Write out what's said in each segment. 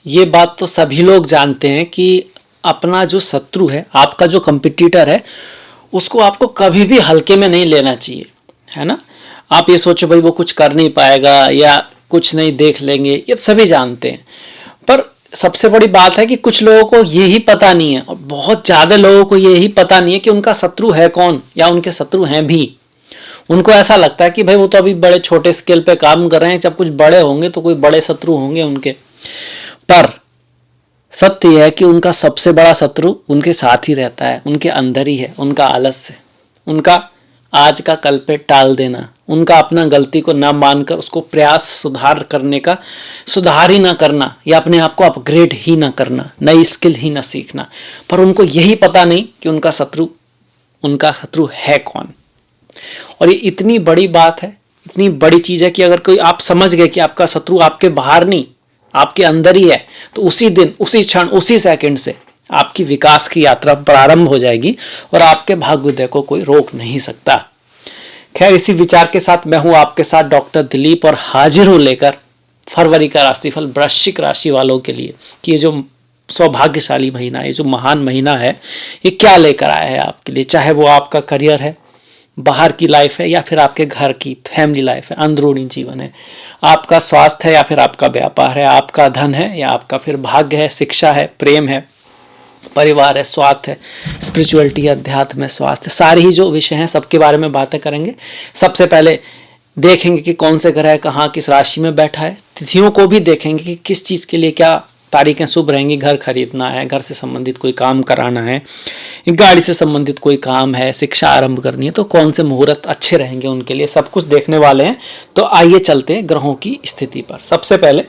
ये बात तो सभी लोग जानते हैं कि अपना जो शत्रु है, आपका जो कंपिटिटर है, उसको आपको कभी भी हल्के में नहीं लेना चाहिए, है ना। आप ये सोचो भाई वो कुछ कर नहीं पाएगा या कुछ नहीं देख लेंगे, ये सभी जानते हैं। पर सबसे बड़ी बात है कि कुछ लोगों को यही पता नहीं है, और बहुत ज़्यादा लोगों को यही पता नहीं है कि उनका शत्रु है कौन, या उनके शत्रु हैं भी। उनको ऐसा लगता है कि भाई वो तो अभी बड़े छोटे स्केल पे काम कर रहे हैं, जब कुछ बड़े होंगे तो कोई बड़े शत्रु होंगे उनके। पर सत्य यह है कि उनका सबसे बड़ा शत्रु उनके साथ ही रहता है, उनके अंदर ही है, उनका आलस्य, उनका आज का कल पे टाल देना, उनका अपना गलती को ना मानकर उसको प्रयास सुधार करने का सुधार ही ना करना, या अपने आप को अपग्रेड ही ना करना, नई स्किल ही ना सीखना। पर उनको यही पता नहीं कि उनका शत्रु है कौन। और ये इतनी बड़ी बात है, इतनी बड़ी चीज है कि अगर कोई आप समझ गए कि आपका शत्रु आपके बाहर नहीं, आपके अंदर ही है, तो उसी दिन, उसी क्षण, उसी सेकंड से आपकी विकास की यात्रा प्रारंभ हो जाएगी और आपके भाग्योदय को कोई रोक नहीं सकता। खैर, इसी विचार के साथ मैं हूं आपके साथ डॉक्टर दिलीप, और हाजिर हूं लेकर फरवरी का राशिफल वृश्चिक राशि वालों के लिए कि ये जो सौभाग्यशाली महीना, ये जो महान महीना है, ये क्या लेकर आया है आपके लिए। चाहे वो आपका करियर है, बाहर की लाइफ है, या फिर आपके घर की फैमिली लाइफ है, अंदरूनी जीवन है, आपका स्वास्थ्य है या फिर आपका व्यापार है, आपका धन है या आपका फिर भाग्य है, शिक्षा है, प्रेम है, परिवार है, स्वास्थ्य है, स्पिरिचुअलिटी, अध्यात्म है, स्वास्थ्य, सारे ही जो विषय हैं सबके बारे में बातें करेंगे। सबसे पहले देखेंगे कि कौन से ग्रह कहाँ किस राशि में बैठा है, तिथियों को भी देखेंगे कि किस चीज़ के लिए क्या तारीखें शुभ रहेंगी। घर खरीदना है, घर से संबंधित कोई काम कराना है, गाड़ी से संबंधित कोई काम है, शिक्षा आरंभ करनी है, तो कौन से मुहूर्त अच्छे रहेंगे उनके लिए, सब कुछ देखने वाले हैं। तो आइए चलते हैं ग्रहों की स्थिति पर। सबसे पहले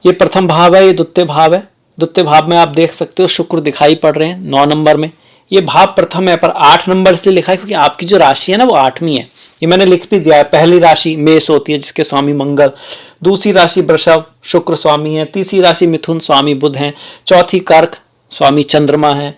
ये प्रथम भाव है, ये द्वितीय भाव है। द्वितीय भाव में आप देख सकते हो शुक्र दिखाई पड़ रहे हैं 9 नंबर में। ये भाव प्रथम है पर 8 नंबर से लिखा है क्योंकि आपकी जो राशि है ना वो 8वीं है। ये मैंने लिख भी दिया है। पहली राशि मेष होती है जिसके स्वामी मंगल, दूसरी राशि वृषभ शुक्र स्वामी है, तीसरी राशि मिथुन स्वामी बुध है, चौथी कर्क स्वामी चंद्रमा है,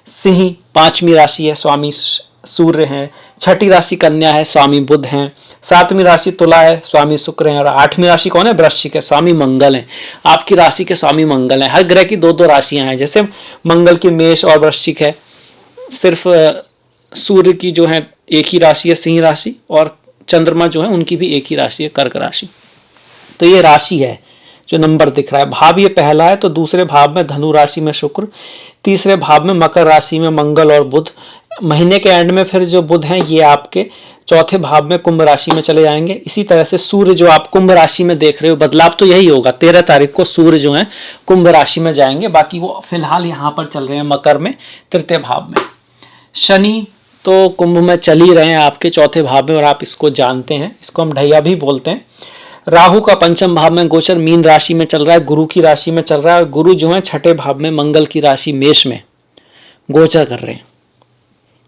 सिंह 5वीं राशि है स्वामी सूर्य हैं, छठी राशि कन्या है स्वामी बुध हैं, 7वीं राशि तुला है स्वामी शुक्र हैं, और 8वीं राशि कौन है, वृश्चिक है, स्वामी मंगल हैं। आपकी राशि के स्वामी मंगल हैं। हर ग्रह की 2-2 राशियां हैं। जैसे मंगल की मेष और वृश्चिक है, सिर्फ सूर्य की जो है एक ही राशि है सिंह राशि, और चंद्रमा जो है उनकी भी एक ही राशि है कर्क राशि। तो ये राशि है जो नंबर दिख रहा है। भाव ये पहला है, तो दूसरे भाव में धनु राशि में शुक्र, तीसरे भाव में मकर राशि में मंगल और बुध। महीने के एंड में फिर जो बुध हैं ये आपके चौथे भाव में कुंभ राशि में चले जाएंगे। इसी तरह से सूर्य जो आप कुंभ राशि में देख रहे हो, बदलाव तो यही होगा। 13 तारीख को सूर्य जो है कुंभ राशि में जाएंगे, बाकी वो फिलहाल यहाँ पर चल रहे हैं मकर में तृतीय भाव में। शनि तो कुंभ में चल ही रहे हैं आपके चौथे भाव में, और आप इसको जानते हैं, इसको हम ढैया भी बोलते हैं। राहु का पंचम भाव में गोचर मीन राशि में चल रहा है, गुरु की राशि में चल रहा है, और गुरु जो है छठे भाव में मंगल की राशि मेष में गोचर कर रहे हैं।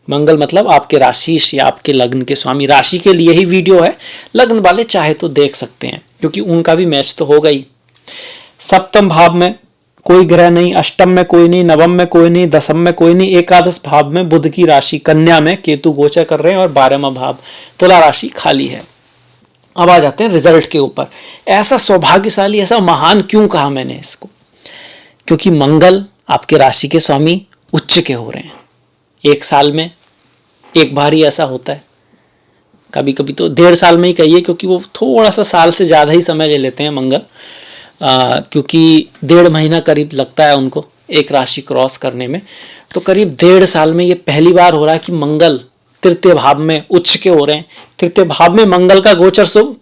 मंगल मतलब आपके राशिश या आपके लग्न के स्वामी। राशि के लिए ही वीडियो है, लग्न वाले चाहे तो देख सकते हैं क्योंकि उनका भी मैच तो होगा ही। सप्तम भाव में कोई ग्रह नहीं, अष्टम में कोई नहीं, नवम में कोई नहीं, दसम में कोई नहीं, एकादश भाव में बुध की राशि कन्या में केतु गोचर कर रहे हैं, और 12वां भाव तुला राशि खाली है। अब आ जाते हैं रिजल्ट के ऊपर। ऐसा सौभाग्यशाली, ऐसा महान क्यों कहा मैंने इसको? क्योंकि मंगल आपके राशि के स्वामी उच्च के हो रहे हैं। एक साल में एक बार ही ऐसा होता है, कभी कभी तो 1.5 साल में ही कहिए, क्योंकि वो थोड़ा सा साल से ज़्यादा ही समय ले लेते हैं मंगल, क्योंकि 1.5 महीना करीब लगता है उनको एक राशि क्रॉस करने में। तो करीब 1.5 साल में ये पहली बार हो रहा है कि मंगल तृतीय भाव में उच्च के हो रहे हैं। तृतीय भाव में मंगल का गोचर शुभ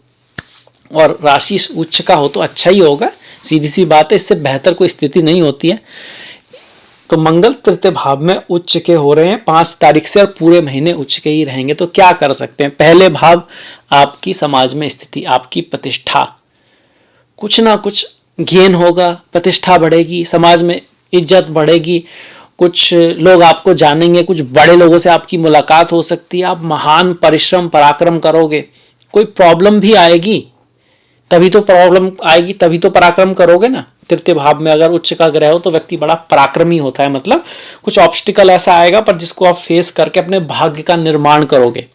और राशि उच्च का हो तो अच्छा ही होगा, सीधी सी बात है, इससे बेहतर कोई स्थिति नहीं होती है। तो मंगल तृतीय भाव में उच्च के हो रहे हैं 5 तारीख से, और पूरे महीने उच्च के ही रहेंगे। तो क्या कर सकते हैं? पहले भाव आपकी समाज में स्थिति, आपकी प्रतिष्ठा, कुछ ना कुछ गेन होगा, प्रतिष्ठा बढ़ेगी, समाज में इज्जत बढ़ेगी, कुछ लोग आपको जानेंगे, कुछ बड़े लोगों से आपकी मुलाकात हो सकती है, आप महान परिश्रम पराक्रम करोगे। कोई प्रॉब्लम भी आएगी तभी तो प्रॉब्लम आएगी, तभी तो पराक्रम करोगे ना। तृतीय भाव में अगर उच्च का ग्रह हो तो व्यक्ति बड़ा पराक्रमी होता है, मतलब कुछ ऑब्स्टिकल ऐसा आएगा पर जिसको आप फेस करके अपने भाग्य का निर्माण करोगे।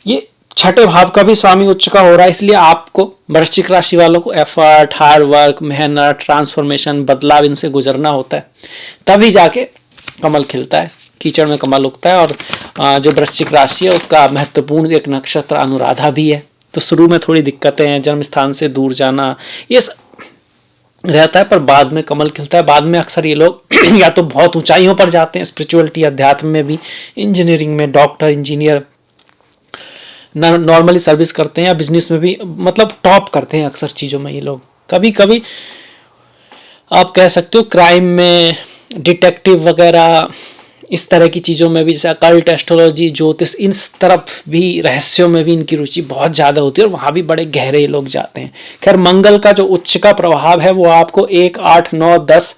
ये छठे भाव का भी स्वामी उच्च का हो रहा है, इसलिए आपको वृश्चिक राशि वालों को एफर्ट, हार्ड वर्क, मेहनत, ट्रांसफॉर्मेशन, बदलाव इनसे गुजरना होता है, तभी जाके कमल खिलता है, कीचड़ में कमल उगता है। और जो वृश्चिक राशि है उसका महत्वपूर्ण एक नक्षत्र अनुराधा भी है, तो शुरू में थोड़ी दिक्कतें हैं, जन्म स्थान से दूर जाना ये रहता है, पर बाद में कमल खिलता है। बाद में अक्सर ये लोग या तो बहुत ऊंचाइयों पर जाते हैं, स्पिरिचुअलिटी अध्यात्म में भी, इंजीनियरिंग में, डॉक्टर, इंजीनियर, नॉर्मली सर्विस करते हैं, या बिजनेस में भी, मतलब टॉप करते हैं अक्सर चीज़ों में ये लोग। कभी कभी आप कह सकते हो क्राइम में, डिटेक्टिव वगैरह इस तरह की चीज़ों में भी, जैसे अकल्ट, एस्ट्रोलॉजी, ज्योतिष, इन तरफ भी, रहस्यों में भी इनकी रुचि बहुत ज़्यादा होती है, और वहाँ भी बड़े गहरे लोग जाते हैं। खैर मंगल का जो उच्च का प्रभाव है वो आपको 1, 8, 9, 10,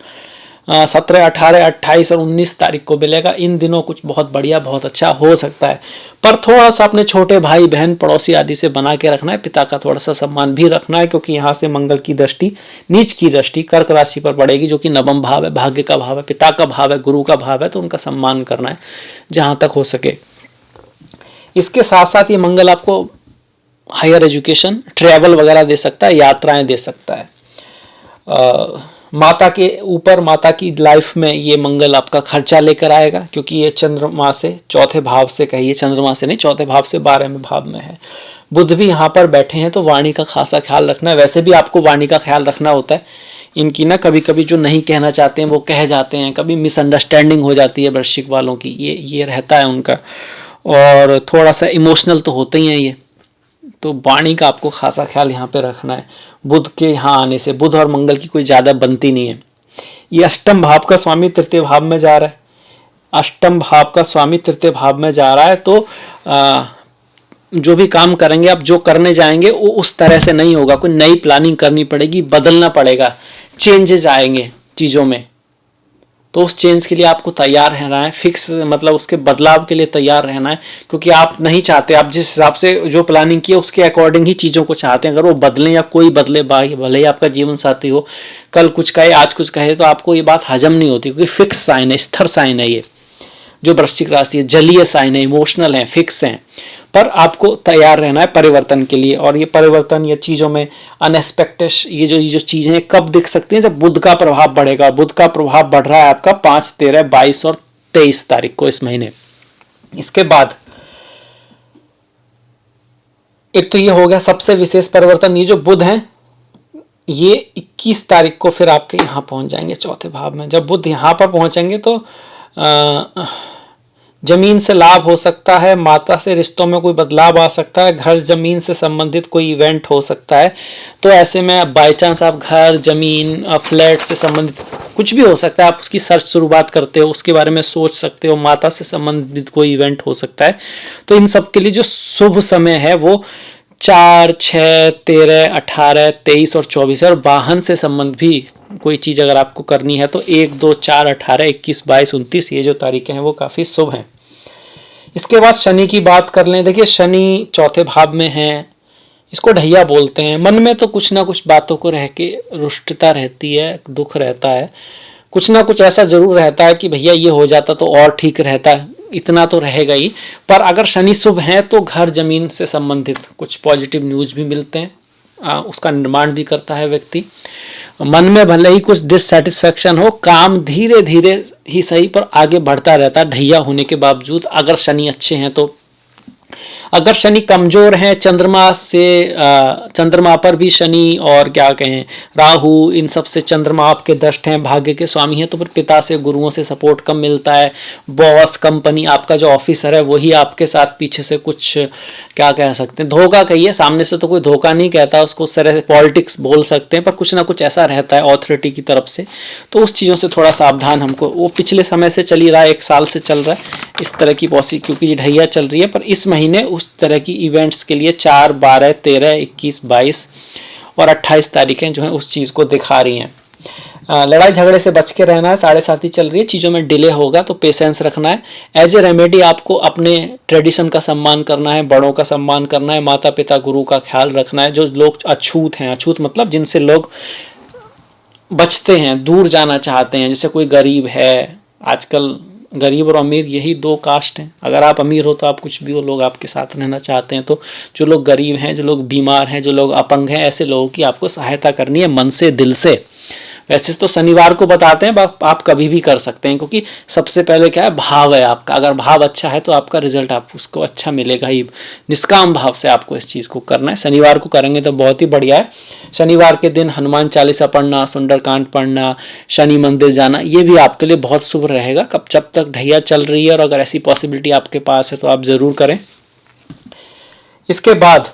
17, 18, 28 और 19 तारीख को मिलेगा। इन दिनों कुछ बहुत बढ़िया, बहुत अच्छा हो सकता है, पर थोड़ा सा अपने छोटे भाई बहन, पड़ोसी आदि से बना के रखना है। पिता का थोड़ा सा सम्मान भी रखना है, क्योंकि यहाँ से मंगल की दृष्टि, नीच की दृष्टि कर्क राशि पर पड़ेगी, जो कि नवम भाव है, भाग्य का भाव है, पिता का भाव है, गुरु का भाव है, तो उनका सम्मान करना है जहाँ तक हो सके। इसके साथ साथ ये मंगल आपको हायर एजुकेशन, ट्रैवल वगैरह दे सकता है, यात्राएं दे सकता है। माता के ऊपर, माता की लाइफ में ये मंगल आपका खर्चा लेकर आएगा, क्योंकि ये चंद्रमा से, चौथे भाव से कहिए, चंद्रमा से नहीं, चौथे भाव से 12वें भाव में है। बुध भी यहाँ पर बैठे हैं, तो वाणी का खासा ख्याल रखना है। वैसे भी आपको वाणी का ख्याल रखना होता है, इनकी ना कभी कभी जो नहीं कहना चाहते हैं वो कह जाते हैं, कभी मिसअंडरस्टैंडिंग हो जाती है वृश्चिक वालों की, ये रहता है उनका, और थोड़ा सा इमोशनल तो होते ही हैं ये, तो वाणी का आपको खासा ख्याल यहाँ पे रखना है। बुध के यहाँ आने से, बुध और मंगल की कोई ज़्यादा बनती नहीं है। ये अष्टम भाव का स्वामी तृतीय भाव में जा रहा है, अष्टम भाव का स्वामी तृतीय भाव में जा रहा है, तो जो भी काम करेंगे आप, जो करने जाएंगे वो उस तरह से नहीं होगा, कोई नई प्लानिंग करनी पड़ेगी, बदलना पड़ेगा, चेंजेस आएंगे चीज़ों में, तो उस चेंज के लिए आपको तैयार रहना है, फिक्स मतलब उसके बदलाव के लिए तैयार रहना है, क्योंकि आप नहीं चाहते, आप जिस हिसाब से जो प्लानिंग की है उसके अकॉर्डिंग ही चीज़ों को चाहते हैं। अगर वो बदलें या कोई बदले, भले ही आपका जीवन साथी हो, कल कुछ कहे आज कुछ कहे, तो आपको ये बात हजम नहीं होती, क्योंकि फिक्स साइन है, स्थिर साइन है ये जो वृश्चिक राशि है, जलीय साइन है, इमोशनल है, फिक्स है, पर आपको तैयार रहना है परिवर्तन के लिए। और ये परिवर्तन या चीज़ों में अनएक्सपेक्टेड ये जो चीज़ें कब दिख सकती हैं, जब बुध का प्रभाव बढ़ेगा। बुध का प्रभाव बढ़ रहा है आपका 5, 13, 22 और 23 तारीख को इस महीने। इसके बाद एक तो ये हो गया सबसे विशेष परिवर्तन, ये जो बुध हैं ये 21 तारीख को फिर आपके यहाँ पहुँच जाएंगे चौथे भाव में। जब बुध यहाँ पर पहुँचेंगे तो जमीन से लाभ हो सकता है, माता से रिश्तों में कोई बदलाव आ सकता है, घर जमीन से संबंधित कोई इवेंट हो सकता है। तो ऐसे में बाय चांस आप घर, जमीन, फ्लैट से संबंधित कुछ भी हो सकता है, आप उसकी सर्च शुरुआत करते हो, उसके बारे में सोच सकते हो, माता से संबंधित कोई इवेंट हो सकता है। तो इन सब के लिए जो शुभ समय है वो 4, 6, 13, 18, 23 और 24 है। और वाहन से संबंध भी कोई चीज़ अगर आपको करनी है तो 1, 2, 4, 18, 21, 22, 29 ये जो तारीखें हैं वो काफ़ी शुभ हैं। इसके बाद शनि की बात कर लें। देखिए शनि चौथे भाव में है, इसको ढैया बोलते हैं। मन में तो कुछ ना कुछ बातों को रह के रुष्टता रहती है, दुख रहता है, कुछ ना कुछ ऐसा जरूर रहता है कि भैया ये हो जाता तो और ठीक रहता है, इतना तो रहेगा ही। पर अगर शनि शुभ है तो घर जमीन से संबंधित कुछ पॉजिटिव न्यूज भी मिलते हैं, उसका निर्माण भी करता है व्यक्ति। मन में भले ही कुछ डिससेटिस्फैक्शन हो, काम धीरे धीरे ही सही पर आगे बढ़ता रहता है ढैया होने के बावजूद, अगर शनि अच्छे हैं तो। अगर शनि कमजोर हैं, चंद्रमा पर भी शनि और क्या कहें राहु, इन सब से चंद्रमा आपके दष्ट हैं, भाग्य के स्वामी हैं, तो फिर पिता से, गुरुओं से सपोर्ट कम मिलता है। बॉस, कंपनी, आपका जो ऑफिसर है वही आपके साथ पीछे से कुछ क्या कह सकते हैं, धोखा कहिए, सामने से तो कोई धोखा नहीं कहता उसको, उस तरह से पॉलिटिक्स बोल सकते हैं, पर कुछ ना कुछ ऐसा रहता है अथॉरिटी की तरफ से। तो उस चीज़ों से थोड़ा सावधान हमको, वो पिछले समय से चल ही रहा है, 1 साल से चल रहा है इस तरह की पॉसिबिलिटी, क्योंकि ये ढैया चल रही है। पर इस महीने उस तरह की इवेंट्स के लिए 4, 12, 13, 21, 22 और 28 तारीखें जो हैं उस चीज़ को दिखा रही हैं। लड़ाई झगड़े से बच के रहना है, 7.5 चल रही है, चीज़ों में डिले होगा तो पेशेंस रखना है। एज ए रेमेडी आपको अपने ट्रेडिशन का सम्मान करना है, बड़ों का सम्मान करना है, माता पिता गुरु का ख्याल रखना है। जो लोग अछूत हैं, अछूत मतलब जिनसे लोग बचते हैं, दूर जाना चाहते हैं, जैसे कोई गरीब है, आजकल गरीब और अमीर यही दो कास्ट हैं। अगर आप अमीर हो तो आप कुछ भी हो, लोग आपके साथ रहना चाहते हैं। तो जो लोग गरीब हैं, जो लोग बीमार हैं, जो लोग अपंग हैं, ऐसे लोगों की आपको सहायता करनी है मन से, दिल से। वैसे तो शनिवार को बताते हैं, आप कभी भी कर सकते हैं, क्योंकि सबसे पहले क्या है, भाव है आपका। अगर भाव अच्छा है तो आपका रिजल्ट आप उसको अच्छा मिलेगा ही। निष्काम भाव से आपको इस चीज़ को करना है। शनिवार को करेंगे तो बहुत ही बढ़िया है। शनिवार के दिन हनुमान चालीसा पढ़ना, सुंदरकांड पढ़ना, शनि मंदिर जाना, ये भी आपके लिए बहुत शुभ रहेगा। कब जब तक ढैया चल रही है और अगर ऐसी पॉसिबिलिटी आपके पास है तो आप ज़रूर करें। इसके बाद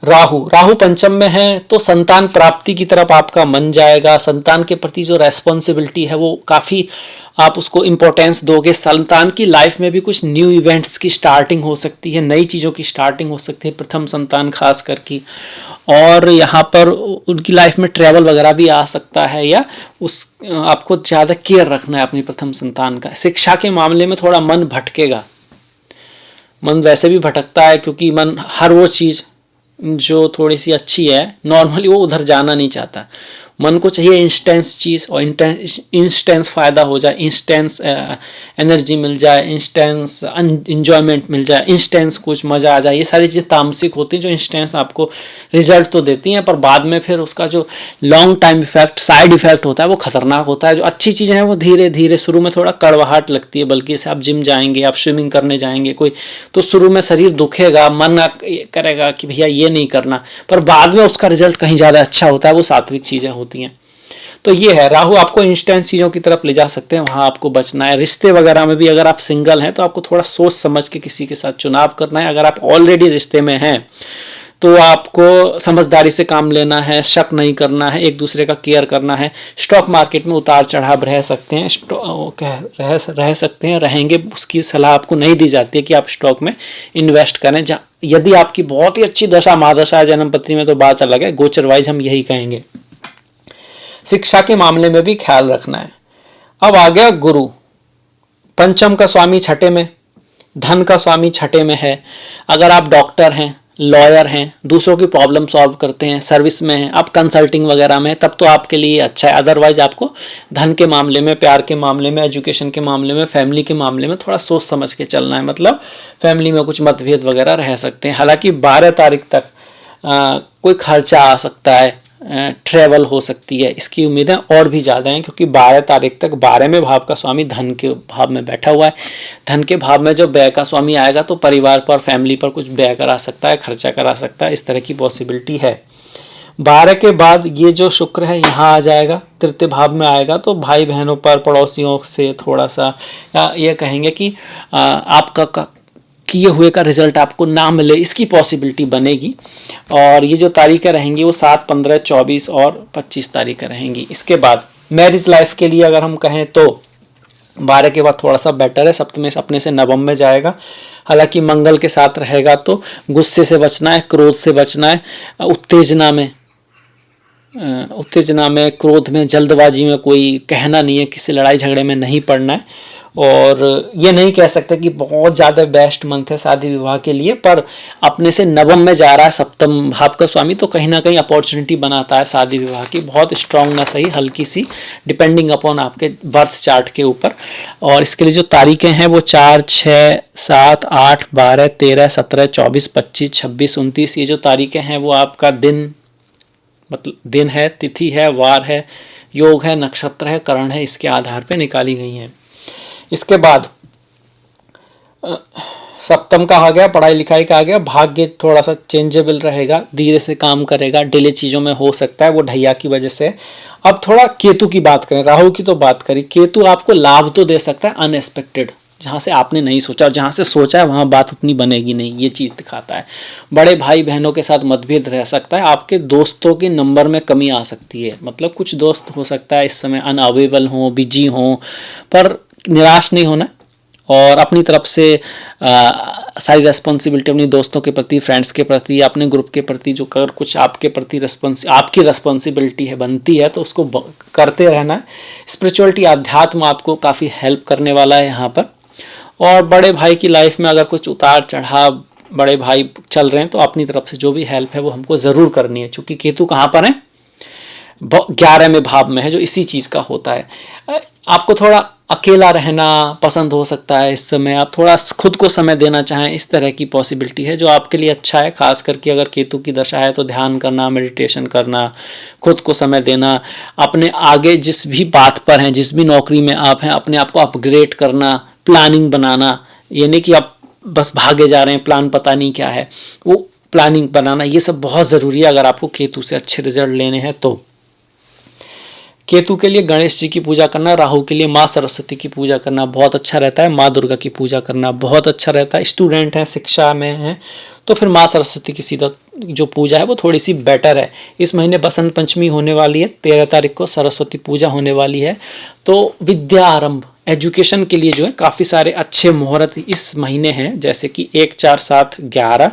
राहु पंचम में है तो संतान प्राप्ति की तरफ आपका मन जाएगा। संतान के प्रति जो रेस्पॉन्सिबिलिटी है वो काफ़ी आप उसको इम्पोर्टेंस दोगे। संतान की लाइफ में भी कुछ न्यू इवेंट्स की स्टार्टिंग हो सकती है, नई चीज़ों की स्टार्टिंग हो सकती है, प्रथम संतान खास करके। और यहाँ पर उनकी लाइफ में ट्रैवल वगैरह भी आ सकता है, या आपको ज़्यादा केयर रखना है अपनी प्रथम संतान का। शिक्षा के मामले में थोड़ा मन भटकेगा, मन वैसे भी भटकता है, क्योंकि मन हर वो चीज़ जो थोड़ी सी अच्छी है नॉर्मली वो उधर जाना नहीं चाहता। मन को चाहिए इंस्टेंस चीज़, और इंस्टेंस फ़ायदा हो जाए, इंस्टेंस एनर्जी मिल जाए, इंस्टेंस इंजॉयमेंट मिल जाए, इंस्टेंस कुछ मज़ा आ जाए। ये सारी चीज़ें तामसिक होती हैं जो इंस्टेंस आपको रिजल्ट तो देती हैं, पर बाद में फिर उसका जो long time effect, side effect होता है वो खतरनाक होता है। जो अच्छी चीज़ें हैं वो धीरे धीरे, शुरू में थोड़ा कड़वाहट लगती है, बल्कि जैसे आप जिम जाएंगे, आप स्विमिंग करने जाएंगे कोई, तो शुरू में शरीर दुखेगा, मन करेगा कि भैया ये नहीं करना, पर बाद में उसका रिजल्ट कहीं ज़्यादा अच्छा होता है। वो सात्विक चीज़ें होती हैं। तो ये है, राहु आपको इंस्टेंट चीज़ों की तरफ ले जा सकते हैं, वहाँ आपको बचना है। रिश्ते वगैरह में भी अगर आप सिंगल हैं तो आपको थोड़ा सोच समझ के किसी के साथ चुनाव करना है। अगर आप ऑलरेडी रिश्ते में हैं तो आपको समझदारी से काम लेना है, शक नहीं करना है, एक दूसरे का केयर करना है। स्टॉक मार्केट में उतार चढ़ाव रह सकते हैं, रह सकते हैं, रहेंगे। उसकी सलाह आपको नहीं दी जाती है कि आप स्टॉक में इन्वेस्ट करें। यदि आपकी बहुत ही अच्छी दशा महादशा है जन्म पत्री में तो बात अलग है, गोचर वाइज हम यही कहेंगे। शिक्षा के मामले में भी ख्याल रखना है। अब आ गया गुरु, पंचम का स्वामी छठे में, धन का स्वामी छठे में है। अगर आप डॉक्टर हैं, लॉयर हैं, दूसरों की प्रॉब्लम सॉल्व करते हैं, सर्विस में हैं, आप कंसल्टिंग वगैरह में, तब तो आपके लिए अच्छा है। अदरवाइज आपको धन के मामले में, प्यार के मामले में, एजुकेशन के मामले में, फैमिली के मामले में थोड़ा सोच समझ के चलना है। मतलब फैमिली में कुछ मतभेद वगैरह रह सकते हैं। हालांकि 12 तारीख तक कोई खर्चा आ सकता है, ट्रैवल हो सकती है, इसकी उम्मीदें और भी ज़्यादा हैं, क्योंकि 12 तारीख तक 12वें भाव का स्वामी धन के भाव में बैठा हुआ है। धन के भाव में जब व्यय का स्वामी आएगा तो परिवार पर, फैमिली पर कुछ व्यय करा सकता है, खर्चा करा सकता है, इस तरह की पॉसिबिलिटी है। 12 के बाद ये जो शुक्र है यहाँ आ जाएगा, तृतीय भाव में आएगा, तो भाई बहनों पर, पड़ोसियों से थोड़ा सा, या ये कहेंगे कि आपका किए हुए का रिजल्ट आपको ना मिले, इसकी पॉसिबिलिटी बनेगी। और ये जो तारीखें रहेंगी वो 7, 15, 24 और 25 तारीखें रहेंगी। इसके बाद मैरिज लाइफ के लिए अगर हम कहें तो 12 के बाद थोड़ा सा बेटर है, सप्तम अपने से नवम में जाएगा। हालांकि मंगल के साथ रहेगा तो गुस्से से बचना है, क्रोध से बचना है, उत्तेजना में, क्रोध में, जल्दबाजी में कोई कहना नहीं है, किसी लड़ाई झगड़े में नहीं पड़ना है। और ये नहीं कह सकते कि बहुत ज़्यादा बेस्ट मंथ है शादी विवाह के लिए, पर अपने से नवम में जा रहा है सप्तम भाव का स्वामी, तो कहीं ना कहीं अपॉर्चुनिटी बनाता है शादी विवाह की। बहुत स्ट्रांग ना सही, हल्की सी, डिपेंडिंग अपॉन आपके बर्थ चार्ट के ऊपर। और इसके लिए जो तारीखें हैं वो 4, 6, 7, 8, 12, 13, 17, 24, 25, 26, 29, ये जो तारीखें हैं वो आपका दिन, मतलब दिन है, तिथि है, वार है, योग है, नक्षत्र है, करण है, इसके आधार पर निकाली गई हैं। इसके बाद सप्तम का आ गया, पढ़ाई लिखाई का आ गया। भाग्य थोड़ा सा चेंजेबल रहेगा, धीरे से काम करेगा, डिले चीज़ों में हो सकता है, वो ढैया की वजह से। अब थोड़ा केतु की बात करें, राहु की तो बात करी, केतु आपको लाभ तो दे सकता है अनएक्सपेक्टेड, जहाँ से आपने नहीं सोचा, और जहाँ से सोचा है वहाँ बात उतनी बनेगी नहीं, ये चीज़ दिखाता है। बड़े भाई बहनों के साथ मतभेद रह सकता है, आपके दोस्तों के नंबर में कमी आ सकती है। मतलब कुछ दोस्त हो सकता है इस समय अनअवेलेबल हों, बिजी हों, पर निराश नहीं होना, और अपनी तरफ से सारी रेस्पॉन्सिबिलिटी अपनी दोस्तों के प्रति, फ्रेंड्स के प्रति, अपने ग्रुप के प्रति, जो कर कुछ आपके प्रति आपकी रेस्पॉन्सिबिलिटी है, बनती है, तो उसको करते रहना है। स्पिरिचुअलिटी, अध्यात्म आपको काफ़ी हेल्प करने वाला है यहाँ पर। और बड़े भाई की लाइफ में अगर कुछ उतार चढ़ाव बड़े भाई चल रहे हैं तो अपनी तरफ से जो भी हेल्प है वो हमको ज़रूर करनी है, चूँकि केतु कहाँ पर है, 11वें भाव में है, जो इसी चीज़ का होता है। आपको थोड़ा अकेला रहना पसंद हो सकता है, इस समय आप थोड़ा खुद को समय देना चाहें, इस तरह की पॉसिबिलिटी है जो आपके लिए अच्छा है। खास करके अगर केतु की दशा है तो ध्यान करना, मेडिटेशन करना, खुद को समय देना, अपने आगे जिस भी बात पर हैं, जिस भी नौकरी में आप हैं, अपने आप को अपग्रेड करना, प्लानिंग बनाना। ये नहीं कि आप बस भागे जा रहे हैं, प्लान पता नहीं क्या है, वो प्लानिंग बनाना, ये सब बहुत ज़रूरी है अगर आपको केतु से अच्छे रिजल्ट लेने हैं तो। केतु के लिए गणेश जी की पूजा करना, राहु के लिए माँ सरस्वती की पूजा करना बहुत अच्छा रहता है, माँ दुर्गा की पूजा करना बहुत अच्छा रहता है। स्टूडेंट हैं, शिक्षा में हैं, तो फिर माँ सरस्वती की सीधा जो पूजा है वो थोड़ी सी बेटर है। इस महीने बसंत पंचमी होने वाली है, 13 तारीख को सरस्वती पूजा होने वाली है, तो विद्या आरंभ, एजुकेशन के लिए जो है काफ़ी सारे अच्छे मुहूर्त इस महीने हैं, जैसे कि 1, 4, 7, 11,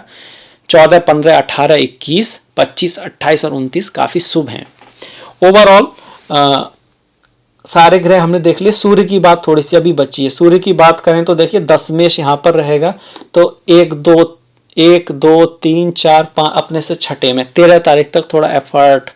14, 15, 18, 21, 25, 28 और 29 काफ़ी शुभ हैं। ओवरऑल सारे ग्रह हमने देख लिए। सूर्य की बात थोड़ी सी अभी बची है। सूर्य की बात करें तो देखिए दशमेश यहाँ पर रहेगा, तो 1, 2, 3, 4, 5 अपने से छठे में। 13 तारीख तक थोड़ा एफर्ट,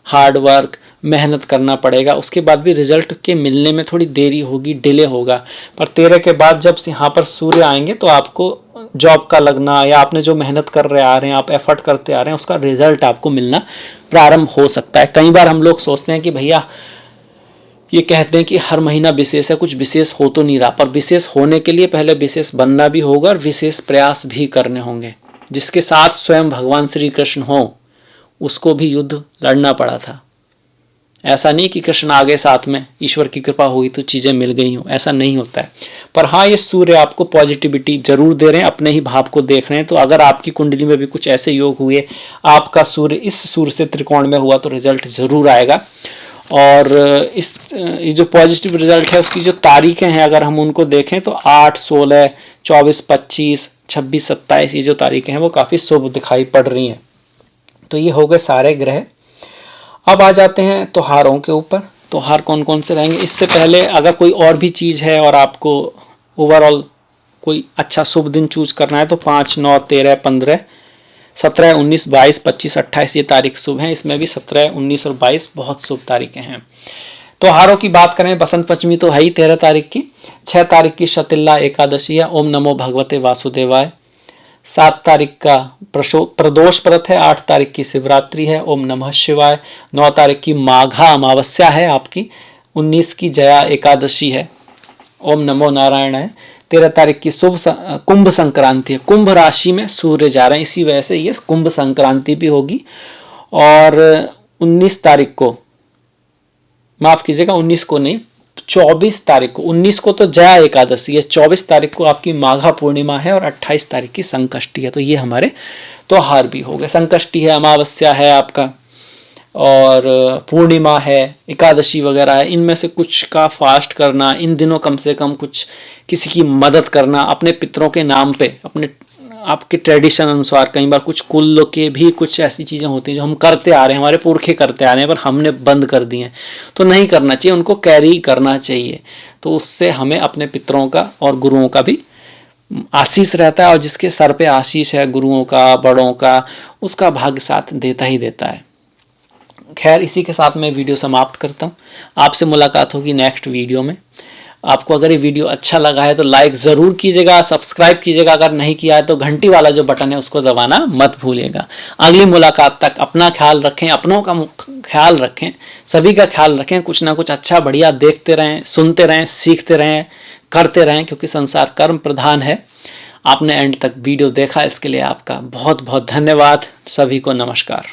हार्ड वर्क, मेहनत करना पड़ेगा, उसके बाद भी रिजल्ट के मिलने में थोड़ी देरी होगी, डिले होगा। पर 13 के बाद जब यहाँ पर सूर्य आएंगे तो आपको जॉब का लगना, या आपने जो मेहनत कर रहे आ रहे हैं, आप एफर्ट करते आ रहे हैं, उसका रिजल्ट आपको मिलना प्रारंभ हो सकता है। कई बार हम लोग सोचते हैं कि भैया ये कहते हैं कि हर महीना विशेष है, कुछ विशेष हो तो नहीं रहा, पर विशेष होने के लिए पहले विशेष बनना भी होगा और विशेष प्रयास भी करने होंगे। जिसके साथ स्वयं भगवान श्री कृष्ण हो, उसको भी युद्ध लड़ना पड़ा था। ऐसा नहीं कि कृष्ण आगे साथ में, ईश्वर की कृपा हुई तो चीज़ें मिल गई हों, ऐसा नहीं होता है। पर हाँ, ये सूर्य आपको पॉजिटिविटी जरूर दे रहे हैं, अपने ही भाव को देख रहे हैं। तो अगर आपकी कुंडली में भी कुछ ऐसे योग हुए, आपका सूर्य इस सूर्य से त्रिकोण में हुआ, तो रिजल्ट जरूर आएगा। और ये जो पॉजिटिव रिजल्ट है उसकी जो तारीखें हैं अगर हम उनको देखें तो 8, 16, 24, 25, 26, 27 ये जो तारीखें हैं वो काफ़ी शुभ दिखाई पड़ रही हैं। तो ये हो गए सारे ग्रह। अब आ जाते हैं त्योहारों के ऊपर। त्योहार कौन कौन से रहेंगे, इससे पहले अगर कोई और भी चीज़ है और आपको ओवरऑल कोई अच्छा शुभ दिन चूज करना है तो 5, 9, 13, 15, 17, 19, 22, 25, 28 ये तारीख शुभ हैं। इसमें भी 17, 19 और 22 बहुत शुभ तारीखें हैं। त्योहारों की बात करें, बसंत पंचमी तो है ही 13 तारीख की। 6 तारीख की शतिल्ला एकादशी है, ओम नमो भगवते वासुदेवाय। 7 तारीख का प्रदोष व्रत है। 8 तारीख की शिवरात्रि है, ओम नमः शिवाय। 9 तारीख की माघा अमावस्या है आपकी। 19 की जया एकादशी है, ओम नमो नारायणाय। 13 तारीख की शुभ कुंभ संक्रांति है। कुंभ राशि में सूर्य जा रहे हैं, इसी वजह से ये कुंभ संक्रांति भी होगी। और 19 तारीख को, माफ कीजिएगा 19 को नहीं, 24 तारीख को, 19 को तो जया एकादशी है, 24 तारीख को आपकी माघा पूर्णिमा है और 28 तारीख की संकष्टी है। तो ये हमारे त्योहार भी हो गए। संकष्टी है, अमावस्या है आपका, और पूर्णिमा है, एकादशी वगैरह है। इनमें से कुछ का फास्ट करना, इन दिनों कम से कम कुछ किसी की मदद करना, अपने पितरों के नाम पे, अपने आपके ट्रेडिशन अनुसार। कई बार कुछ कुल के भी कुछ ऐसी चीज़ें होती हैं जो हम करते आ रहे हैं, हमारे पुरखे करते आ रहे हैं, पर हमने बंद कर दी हैं, तो नहीं करना चाहिए, उनको कैरी करना चाहिए। तो उससे हमें अपने पितरों का और गुरुओं का भी आशीष रहता है, और जिसके सर पे आशीष है गुरुओं का, बड़ों का, उसका भाग्य साथ देता ही देता है। खैर, इसी के साथ मैं वीडियो समाप्त करता हूँ। आपसे मुलाकात होगी नेक्स्ट वीडियो में। आपको अगर ये वीडियो अच्छा लगा है तो लाइक ज़रूर कीजिएगा, सब्सक्राइब कीजिएगा, अगर नहीं किया है तो घंटी वाला जो बटन है उसको दबाना मत भूलिएगा। अगली मुलाकात तक अपना ख्याल रखें, अपनों का ख्याल रखें, सभी का ख्याल रखें। कुछ ना कुछ अच्छा बढ़िया देखते रहें, सुनते रहें, सीखते रहें, करते रहें, क्योंकि संसार कर्म प्रधान है। आपने एंड तक वीडियो देखा, इसके लिए आपका बहुत बहुत धन्यवाद। सभी को नमस्कार।